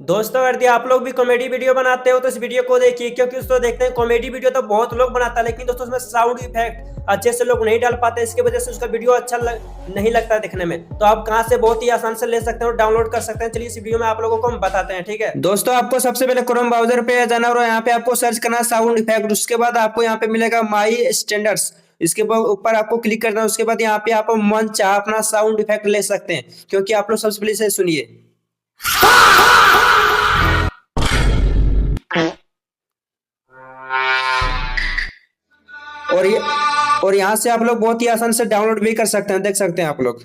दोस्तों यदि आप लोग भी कॉमेडी वीडियो बनाते हो तो इस वीडियो को देखिए, क्योंकि दोस्तों देखते हैं कॉमेडी वीडियो तो बहुत लोग बनाता है, लेकिन दोस्तों उसमें साउंड इफेक्ट अच्छे से लोग नहीं डाल पाते। इसकी वजह से उसका वीडियो अच्छा नहीं लगता दिखने में। तो आप कहां से बहुत ही आसान से ले सकते हैं और डाउनलोड कर सकते हैं, चलिए इस वीडियो में आप लोगों को हम बताते हैं। ठीक है दोस्तों, आपको सबसे पहले क्रोम ब्राउजर पे जाना और यहाँ पे आपको सर्च करना साउंड इफेक्ट। उसके बाद आपको यहाँ पे मिलेगा माई स्टैंडर्ड्स, इसके ऊपर आपको क्लिक करना है। उसके बाद यहाँ पे आप मन चाह अपना साउंड इफेक्ट ले सकते हैं, क्योंकि आप लोग सबसे पहले इसे सुनिए। और ये और यहाँ से आप लोग बहुत ही आसान से डाउनलोड भी कर सकते हैं, देख सकते हैं आप लोग।